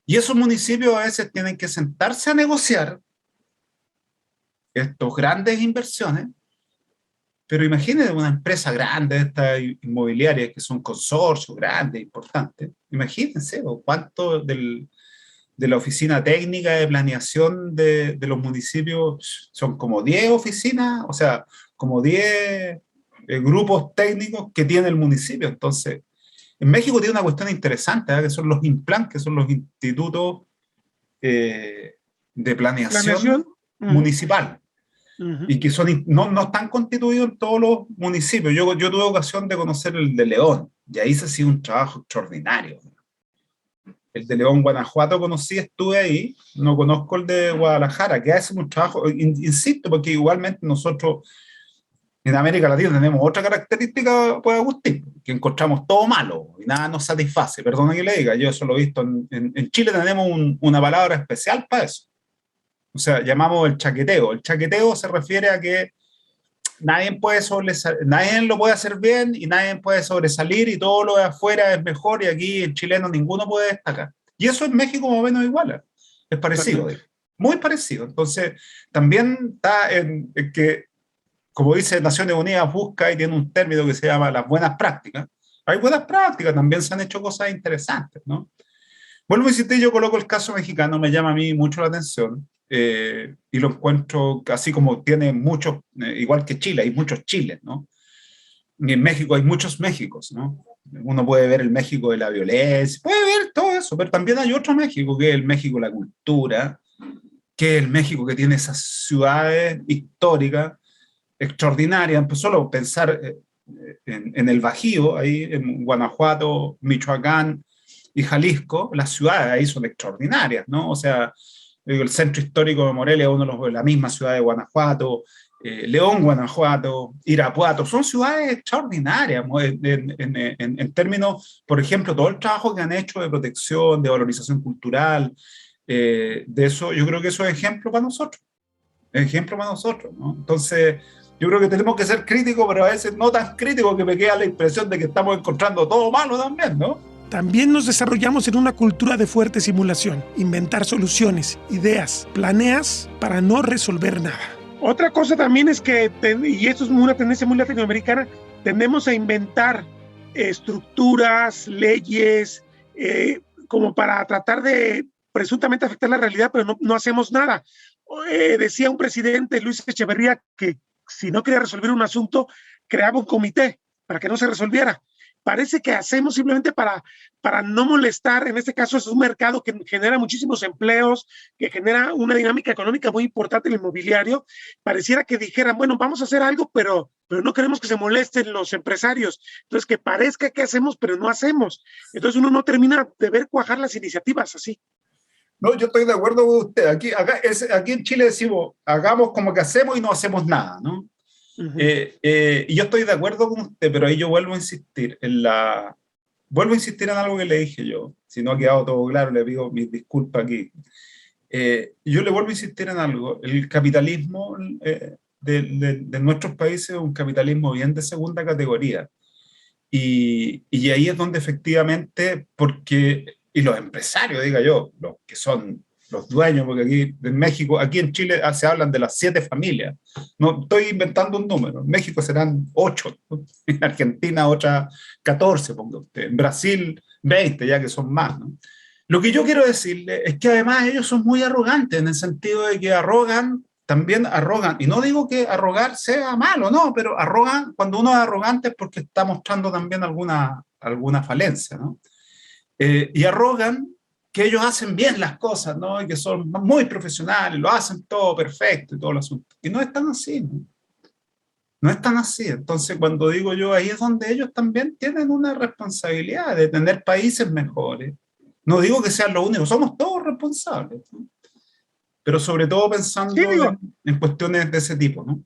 Y esos municipios a veces tienen que sentarse a negociar estas grandes inversiones, pero imagínense una empresa grande, estas inmobiliarias que son consorcios grandes, importantes, imagínense cuánto de la oficina técnica de planeación de los municipios son como 10 oficinas, o sea, como 10 grupos técnicos que tiene el municipio. Entonces, en México tiene una cuestión interesante, ¿eh? Que son los INPLAN, que son los institutos de planeación municipal, y que no están constituidos en todos los municipios. Yo tuve ocasión de conocer el de León, y ahí se ha sido un trabajo extraordinario. El de León, Guanajuato, conocí, estuve ahí, no conozco el de Guadalajara, que hace un trabajo, insisto, porque igualmente nosotros en América Latina tenemos otra característica, pues Agustín, que encontramos todo malo y nada nos satisface, perdona que le diga, yo eso lo he visto, en Chile tenemos una palabra especial para eso, o sea, llamamos el chaqueteo. El chaqueteo se refiere a que nadie lo puede hacer bien y nadie puede sobresalir y todo lo de afuera es mejor y aquí el chileno ninguno puede destacar. Y eso en México más o menos igual, es parecido, muy parecido. Entonces, también está en que, como dice Naciones Unidas, busca y tiene un término que se llama las buenas prácticas. Hay buenas prácticas, también se han hecho cosas interesantes, ¿no? Vuelvo a insistir, yo coloco el caso mexicano, me llama a mí mucho la atención, y lo encuentro así como tiene muchos, igual que Chile, hay muchos Chiles, ¿no? Y en México hay muchos Méxicos, ¿no? Uno puede ver el México de la violencia, puede ver todo eso, pero también hay otro México, que es el México de la cultura, que es el México que tiene esas ciudades históricas extraordinarias. Pues solo pensar en el Bajío, ahí en Guanajuato, Michoacán y Jalisco, las ciudades ahí son extraordinarias, ¿no? O sea, el centro histórico de Morelia es uno de la misma ciudad de Guanajuato, León, Guanajuato, Irapuato, son ciudades extraordinarias en términos, por ejemplo, todo el trabajo que han hecho de protección, de valorización cultural, de eso, yo creo que eso es ejemplo para nosotros, ¿no? Entonces, yo creo que tenemos que ser críticos, pero a veces no tan críticos, que me queda la impresión de que estamos encontrando todo malo también, ¿no?
También nos desarrollamos en una cultura de fuerte simulación, inventar soluciones, ideas, planeas para no resolver nada.
Otra cosa también es que, y esto es una tendencia muy latinoamericana, tendemos a inventar estructuras, leyes, como para tratar de presuntamente afectar la realidad, pero no hacemos nada. Decía un presidente, Luis Echeverría, que si no quería resolver un asunto, creaba un comité para que no se resolviera. Parece que hacemos simplemente para para no molestar. En este caso es un mercado que genera muchísimos empleos, que genera una dinámica económica muy importante en el inmobiliario. Pareciera que dijeran, bueno, vamos a hacer algo, pero no queremos que se molesten los empresarios. Entonces, que parezca que hacemos, pero no hacemos. Entonces uno no termina de ver cuajar las iniciativas así.
No, yo estoy de acuerdo con usted. Aquí en Chile decimos, hagamos como que hacemos y no hacemos nada, ¿no? Y yo estoy de acuerdo con usted, pero ahí yo vuelvo a insistir en algo que le dije yo. Si no ha quedado todo claro, le pido mis disculpas aquí. Yo le vuelvo a insistir en algo. El capitalismo de nuestros países es un capitalismo bien de segunda categoría. Y ahí es donde efectivamente, y los empresarios, diga yo, los que son los dueños, porque aquí en México, aquí en Chile se hablan de las 7 familias. No estoy inventando un número. En México serán 8, ¿no? En Argentina otras 14, ponga usted. En Brasil 20, ya que son más, ¿no? Lo que yo quiero decirle es que además ellos son muy arrogantes, en el sentido de que también arrogan, y no digo que arrogar sea malo, no, pero arrogan, cuando uno es arrogante es porque está mostrando también alguna falencia, ¿no? Y arrogan que ellos hacen bien las cosas, ¿no? Y que son muy profesionales, lo hacen todo perfecto y todo el asunto. Y no es tan así, ¿no? No es tan así. Entonces, cuando digo yo, ahí es donde ellos también tienen una responsabilidad de tener países mejores. No digo que sean los únicos, somos todos responsables, ¿no? Pero sobre todo pensando en cuestiones de ese tipo, ¿no?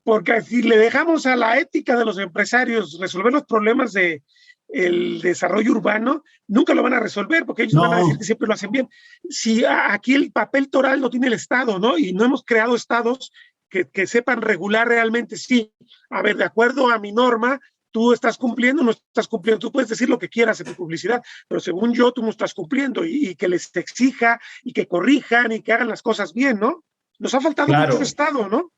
Porque si le dejamos a la ética de los empresarios resolver los problemas de el desarrollo urbano, nunca lo van a resolver, porque ellos van a decir que siempre lo hacen bien. Si aquí el papel toral lo tiene el Estado, ¿no? Y no hemos creado estados que sepan regular realmente, sí, a ver, de acuerdo a mi norma, tú estás cumpliendo, no estás cumpliendo, tú puedes decir lo que quieras en tu publicidad, pero según yo, tú no estás cumpliendo, y que les exija, y que corrijan, y que hagan las cosas bien, ¿no? Nos ha faltado mucho Estado, ¿no?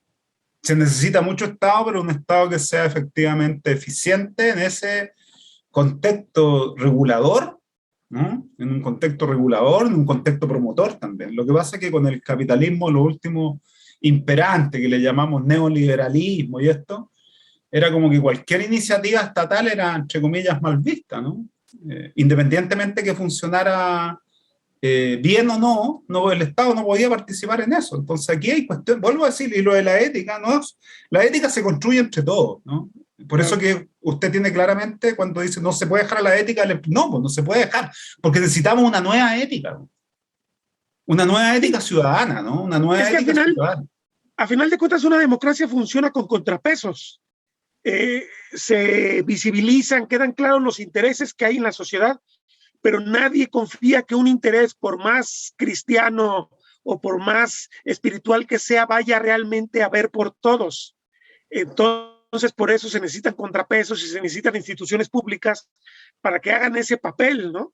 Se necesita mucho Estado, pero un Estado que sea efectivamente eficiente en ese contexto regulador, ¿no? En un contexto regulador, en un contexto promotor también. Lo que pasa es que con el capitalismo, lo último imperante que le llamamos neoliberalismo y esto, era como que cualquier iniciativa estatal era, entre comillas, mal vista, ¿no? Independientemente que funcionara bien o no, el Estado no podía participar en eso. Entonces aquí hay cuestión, vuelvo a decir, y lo de la ética, ¿no? La ética se construye entre todos, ¿no? Por eso que usted tiene claramente cuando dice no se puede dejar a la ética, no, pues no se puede dejar, porque necesitamos una nueva ética, ¿no? Una nueva ética ciudadana, ¿no? Una nueva ética ciudadana.
A final de cuentas, una democracia funciona con contrapesos. Se visibilizan, quedan claros los intereses que hay en la sociedad, pero nadie confía que un interés, por más cristiano o por más espiritual que sea, vaya realmente a ver por todos. Entonces, por eso se necesitan contrapesos y se necesitan instituciones públicas para que hagan ese papel, ¿no?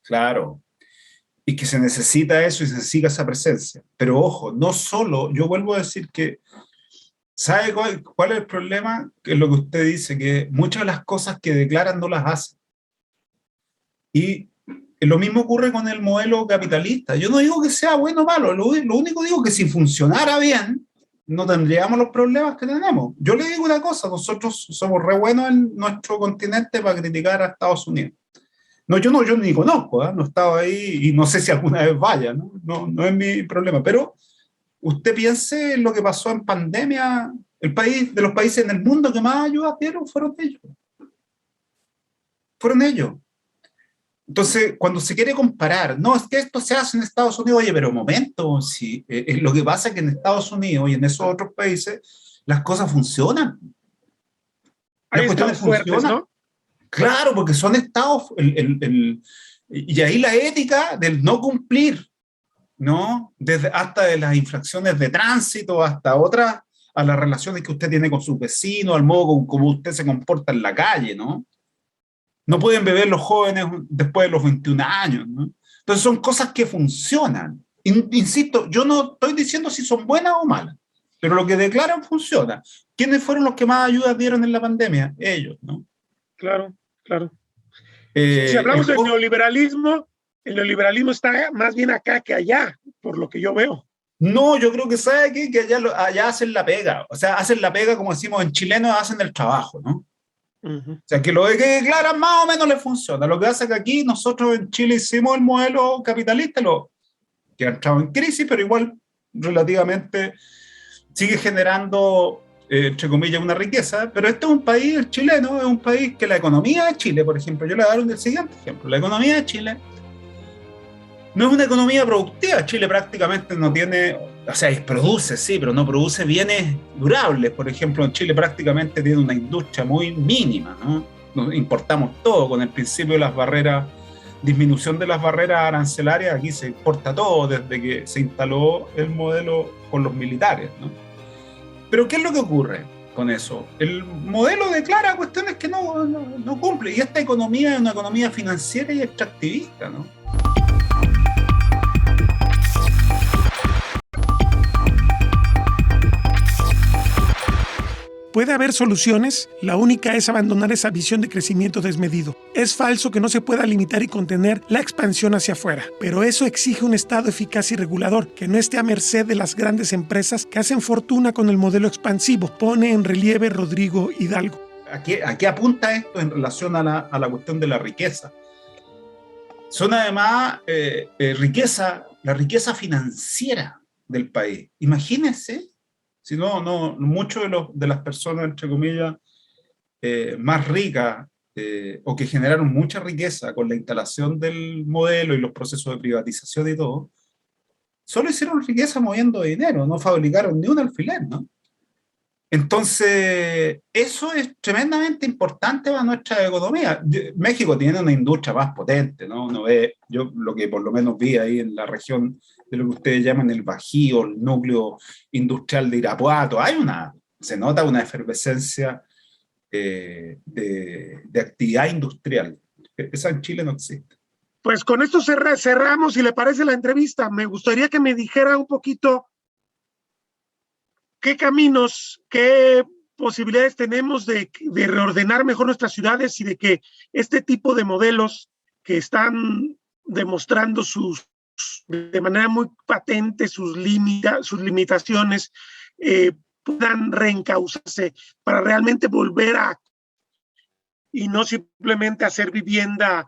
Claro. Y que se necesita eso y se necesita esa presencia. Pero ojo, no solo, yo vuelvo a decir que, ¿sabe cuál es el problema? Que es lo que usted dice, que muchas de las cosas que declaran no las hacen. Y lo mismo ocurre con el modelo capitalista. Yo no digo que sea bueno o malo, lo único digo que si funcionara bien, no tendríamos los problemas que tenemos. Yo le digo una cosa, nosotros somos re buenos en nuestro continente para criticar a Estados Unidos. No, yo ni conozco, no he estado ahí y no sé si alguna vez vaya, no es mi problema, pero usted piense en lo que pasó en pandemia, de los países en el mundo que más ayuda dieron fueron ellos. Fueron ellos. Entonces, cuando se quiere comparar, no, es que esto se hace en Estados Unidos, oye, pero un momento, si, lo que pasa es que en Estados Unidos y en esos otros países las cosas funcionan.
Las cuestiones funcionan, ¿no?
Claro, porque son estados, y ahí la ética del no cumplir, ¿no? Hasta de las infracciones de tránsito, hasta otras, a las relaciones que usted tiene con sus vecinos, al modo como usted se comporta en la calle, ¿no? No pueden beber los jóvenes después de los 21 años, ¿no? Entonces son cosas que funcionan. Insisto, yo no estoy diciendo si son buenas o malas, pero lo que declaran funciona. ¿Quiénes fueron los que más ayudas dieron en la pandemia? Ellos, ¿no?
Claro. Si hablamos del neoliberalismo, el neoliberalismo está más bien acá que allá, por lo que yo veo.
No, yo creo que sabe que allá hacen la pega. O sea, hacen la pega, como decimos en chileno, hacen el trabajo, ¿no? O sea, que lo que declaran más o menos le funciona. Lo que pasa es que aquí nosotros en Chile hicimos el modelo capitalista, que ha entrado en crisis, pero igual relativamente sigue generando, entre comillas, una riqueza. Pero este es un país, el chileno, es un país que la economía de Chile, por ejemplo, yo le voy a dar el siguiente ejemplo. La economía de Chile no es una economía productiva. Chile prácticamente no tiene, o sea, produce, sí, pero no produce bienes durables. Por ejemplo, en Chile prácticamente tiene una industria muy mínima, ¿no? Nos importamos todo con el principio de las barreras, disminución de las barreras arancelarias. Aquí se importa todo desde que se instaló el modelo con los militares, ¿no? Pero ¿qué es lo que ocurre con eso? El modelo declara cuestiones que no cumple, y esta economía es una economía financiera y extractivista, ¿no?
Puede haber soluciones, la única es abandonar esa visión de crecimiento desmedido. Es falso que no se pueda limitar y contener la expansión hacia afuera, pero eso exige un Estado eficaz y regulador, que no esté a merced de las grandes empresas que hacen fortuna con el modelo expansivo, pone en relieve Rodrigo Hidalgo.
¿A qué apunta esto en relación a la cuestión de la riqueza? Son además la riqueza financiera del país. Imagínense, si muchos de las personas, entre comillas, más ricas o que generaron mucha riqueza con la instalación del modelo y los procesos de privatización y todo, solo hicieron riqueza moviendo dinero, no fabricaron ni un alfiler, ¿no? Entonces, eso es tremendamente importante para nuestra economía. México tiene una industria más potente, ¿no? Yo lo que por lo menos vi ahí en la región de lo que ustedes llaman el Bajío, el núcleo industrial de Irapuato, se nota una efervescencia de actividad industrial. Esa en Chile no existe.
Pues con esto cerramos, si le parece la entrevista. Me gustaría que me dijera un poquito qué caminos, qué posibilidades tenemos de reordenar mejor nuestras ciudades y de que este tipo de modelos que están demostrando de manera muy patente sus limitaciones puedan reencauzarse para realmente volver y no simplemente hacer vivienda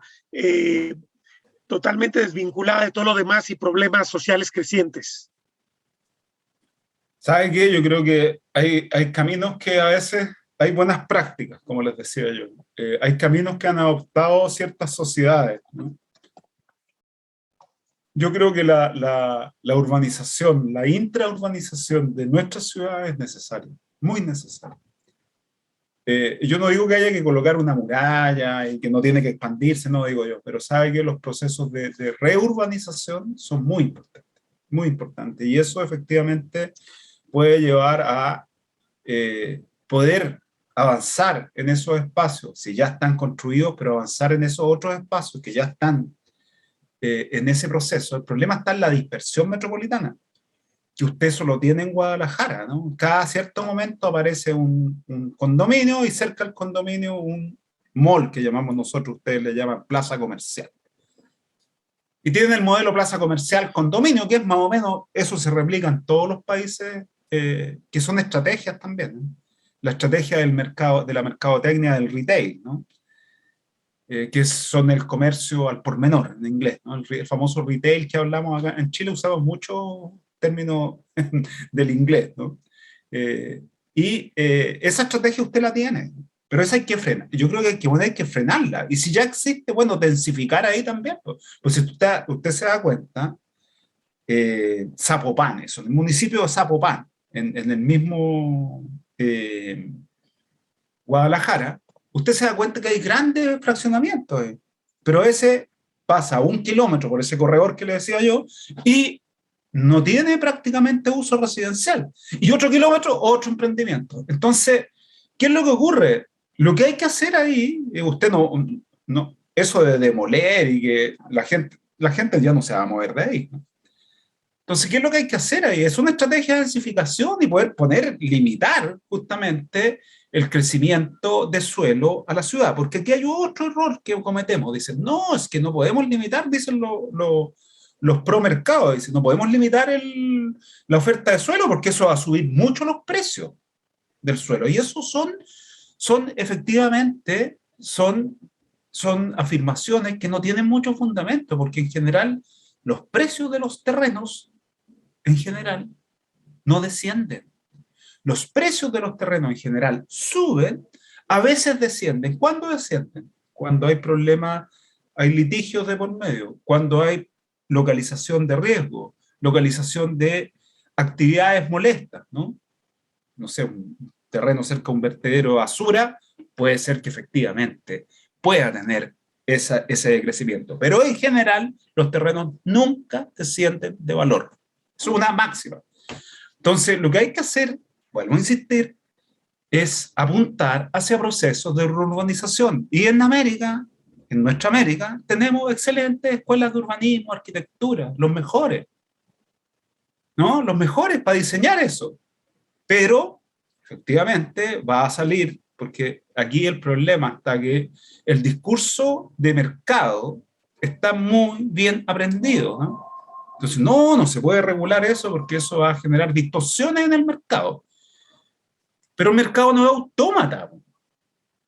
totalmente desvinculada de todo lo demás y problemas sociales crecientes.
¿Sabe qué? Yo creo que hay caminos que a veces hay buenas prácticas, como les decía yo. Hay caminos que han adoptado ciertas sociedades, ¿no? Yo creo que la urbanización, la intraurbanización de nuestras ciudades es necesaria, muy necesaria. Yo no digo que haya que colocar una muralla y que no tiene que expandirse, no digo yo, pero sabe que los procesos de reurbanización son muy importantes, y eso efectivamente puede llevar a poder avanzar en esos espacios, si ya están construidos, pero avanzar en esos otros espacios que ya están en ese proceso. El problema está en la dispersión metropolitana, que usted solo tiene en Guadalajara, ¿no? Cada cierto momento aparece un condominio y cerca del condominio un mall, que llamamos nosotros, ustedes le llaman plaza comercial. Y tienen el modelo plaza comercial condominio, que es más o menos, eso se replica en todos los países, que son estrategias también, ¿no? La estrategia del mercado, de la mercadotecnia del retail, ¿no? Que son el comercio al por menor en inglés, ¿no? El famoso retail que hablamos acá. En Chile usamos mucho término del inglés, ¿no? Esa estrategia usted la tiene, pero esa hay que frenar. Yo creo que hay que frenarla. Y si ya existe, bueno, densificar ahí también. Pues si usted se da cuenta, Zapopan, eso, en el municipio de Zapopan, en el mismo Guadalajara, usted se da cuenta que hay grandes fraccionamientos, pero ese pasa 1 kilómetro por ese corredor que le decía yo y no tiene prácticamente uso residencial. Y otro kilómetro, otro emprendimiento. Entonces, ¿qué es lo que ocurre? Lo que hay que hacer ahí, usted no eso de demoler y que la gente ya no se va a mover de ahí, ¿no? Entonces, ¿qué es lo que hay que hacer ahí? Es una estrategia de densificación y poder limitar justamente el crecimiento de suelo a la ciudad. Porque aquí hay otro error que cometemos. Dicen, no, es que no podemos limitar, dicen los pro mercados, dicen, no podemos limitar la oferta de suelo porque eso va a subir mucho los precios del suelo. Y eso son son efectivamente, son afirmaciones que no tienen mucho fundamento, porque en general los precios de los terrenos, en general, no descienden. Los precios de los terrenos en general suben, a veces descienden. ¿Cuándo descienden? Cuando hay problemas, hay litigios de por medio, cuando hay localización de riesgo, localización de actividades molestas, ¿no? No sé, un terreno cerca de un vertedero de basura, puede ser que efectivamente pueda tener ese decrecimiento. Pero en general, los terrenos nunca descienden de valor. Es una máxima. Entonces, lo que hay que hacer, vuelvo a insistir, es apuntar hacia procesos de urbanización. Y en América, en nuestra América, tenemos excelentes escuelas de urbanismo, arquitectura, los mejores, ¿no? Los mejores para diseñar eso. Pero, efectivamente, va a salir, porque aquí el problema está que el discurso de mercado está muy bien aprendido, ¿no? Entonces, no se puede regular eso porque eso va a generar distorsiones en el mercado. Pero el mercado no es autómata,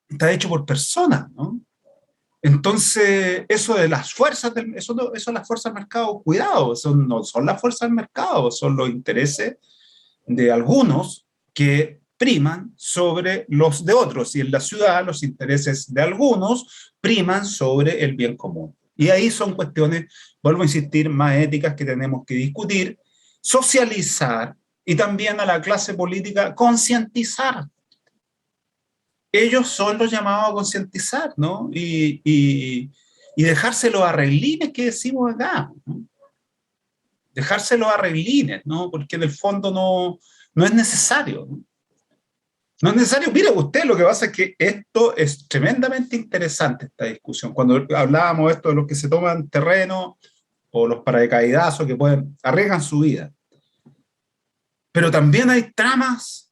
está hecho por personas, ¿no? Entonces, eso de las fuerzas eso las fuerzas del mercado, cuidado, eso no son las fuerzas del mercado, son los intereses de algunos que priman sobre los de otros, y en la ciudad los intereses de algunos priman sobre el bien común. Y ahí son cuestiones, vuelvo a insistir, más éticas que tenemos que discutir, socializar, y también a la clase política concientizar. Ellos son los llamados a concientizar, ¿no? Y dejarse los arreglines que decimos acá, ¿no? Dejarse los arreglines, ¿no? Porque en el fondo no es necesario, ¿no? No es necesario. Mire usted, lo que pasa es que esto es tremendamente interesante, esta discusión. Cuando hablábamos esto de los que se toman terreno o los paracaidazos que arriesgan su vida. Pero también hay tramas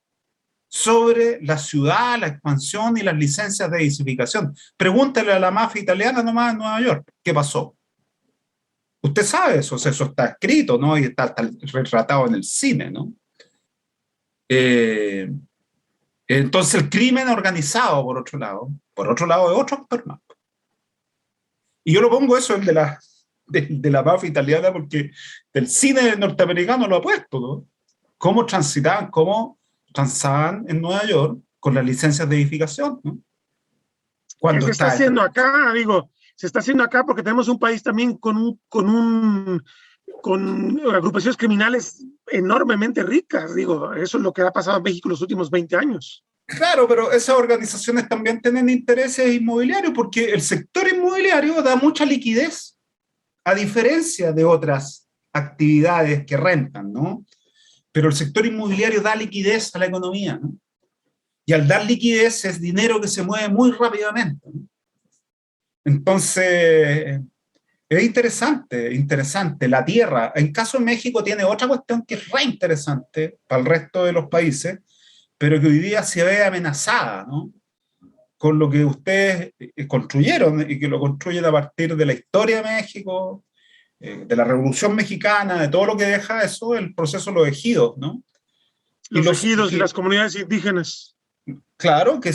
sobre la ciudad, la expansión y las licencias de edificación. Pregúntale a la mafia italiana nomás en Nueva York, ¿qué pasó? Usted sabe eso, o sea, eso está escrito, ¿no? Y está retratado en el cine, ¿no? Entonces el crimen organizado, por otro lado es otro actor más. Y yo lo pongo eso, el de la mafia italiana, porque del cine norteamericano lo ha puesto, ¿no? Cómo transaban en Nueva York con las licencias de edificación, ¿no?
¿Qué se está haciendo acá? Digo, se está haciendo acá porque tenemos un país también con agrupaciones criminales enormemente ricas. Digo, eso es lo que ha pasado en México los últimos 20 años.
Claro, pero esas organizaciones también tienen intereses inmobiliarios porque el sector inmobiliario da mucha liquidez, a diferencia de otras actividades que rentan, ¿no? Pero el sector inmobiliario da liquidez a la economía, ¿no? Y al dar liquidez es dinero que se mueve muy rápidamente, ¿no? Entonces, es interesante. La tierra, en caso de México, tiene otra cuestión que es re interesante para el resto de los países, pero que hoy día se ve amenazada, ¿no? Con lo que ustedes construyeron y que lo construyen a partir de la historia de México, de la Revolución Mexicana, de todo lo que deja eso, el proceso de los ejidos, ¿no?
Los ejidos y las comunidades indígenas.
Claro, que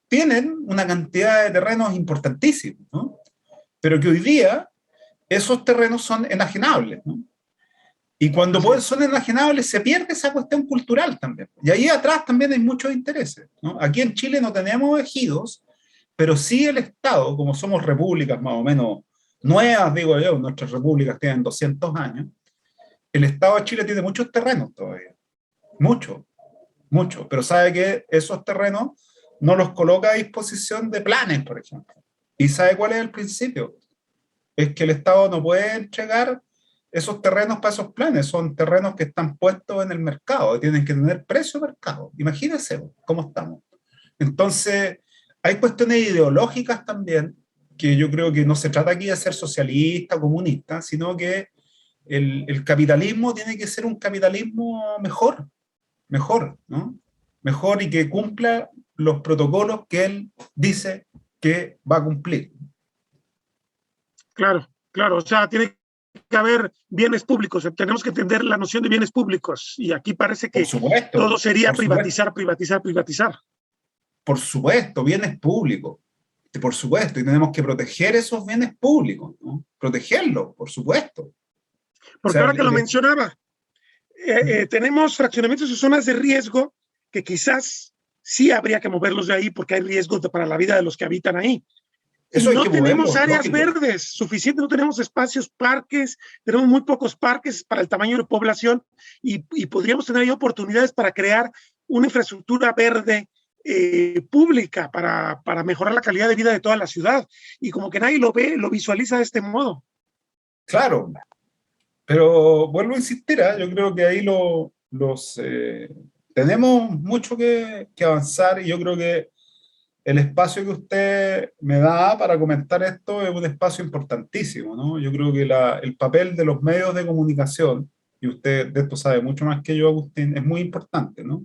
tienen una cantidad de terrenos importantísimos, ¿no? Pero que hoy día esos terrenos son enajenables, ¿no? Y cuando son enajenables se pierde esa cuestión cultural también. Y ahí atrás también hay muchos intereses, ¿no? Aquí en Chile no tenemos ejidos, pero sí el Estado, como somos repúblicas más o menos nuevas, digo yo, nuestras repúblicas tienen 200 años, el Estado de Chile tiene muchos terrenos todavía, mucho, pero sabe que esos terrenos no los coloca a disposición de planes, por ejemplo. ¿Y sabe cuál es el principio? Es que el Estado no puede entregar esos terrenos para esos planes, son terrenos que están puestos en el mercado, y tienen que tener precio de mercado. Imagínense cómo estamos. Entonces, hay cuestiones ideológicas también, que yo creo que no se trata aquí de ser socialista, comunista, sino que el capitalismo tiene que ser un capitalismo mejor, ¿no? Mejor y que cumpla los protocolos que él dice que va a cumplir.
Claro, o sea, tiene que haber bienes públicos, tenemos que entender la noción de bienes públicos, y aquí parece que todo sería privatizar.
por supuesto, bienes públicos, por supuesto, y tenemos que proteger esos bienes públicos, ¿no? Protegerlos, por supuesto.
Porque ahora que lo mencionaba, tenemos fraccionamientos y zonas de riesgo que quizás sí habría que moverlos de ahí porque hay riesgos para la vida de los que habitan ahí.
Eso
no tenemos
moverlo,
áreas
lógico.
verdes suficientes, no tenemos espacios, parques, tenemos muy pocos parques para el tamaño de la población y podríamos tener ahí oportunidades para crear una infraestructura verde pública para mejorar la calidad de vida de toda la ciudad. Y como que nadie lo ve, lo visualiza de este modo.
Claro, pero vuelvo a insistir, yo creo que ahí tenemos mucho que avanzar y yo creo que el espacio que usted me da para comentar esto es un espacio importantísimo, ¿no? Yo creo que el papel de los medios de comunicación, y usted de esto sabe mucho más que yo, Agustín, es muy importante, ¿no?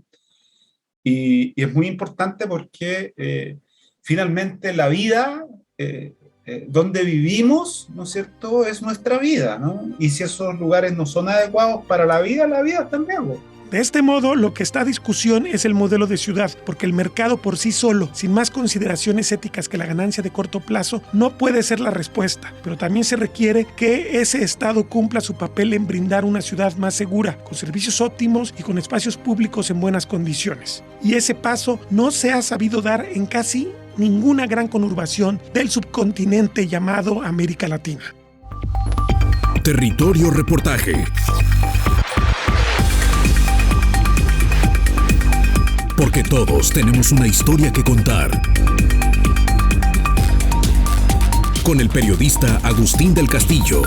Y es muy importante porque finalmente la vida, donde vivimos, ¿no es cierto?, es nuestra vida, ¿no? Y si esos lugares no son adecuados para la vida está en riesgo.
De este modo, lo que está a discusión es el modelo de ciudad, porque el mercado por sí solo, sin más consideraciones éticas que la ganancia de corto plazo, no puede ser la respuesta, pero también se requiere que ese Estado cumpla su papel en brindar una ciudad más segura, con servicios óptimos y con espacios públicos en buenas condiciones. Y ese paso no se ha sabido dar en casi ninguna gran conurbación del subcontinente llamado América Latina.
Territorio Reportaje. Porque todos tenemos una historia que contar. Con el periodista Agustín del Castillo.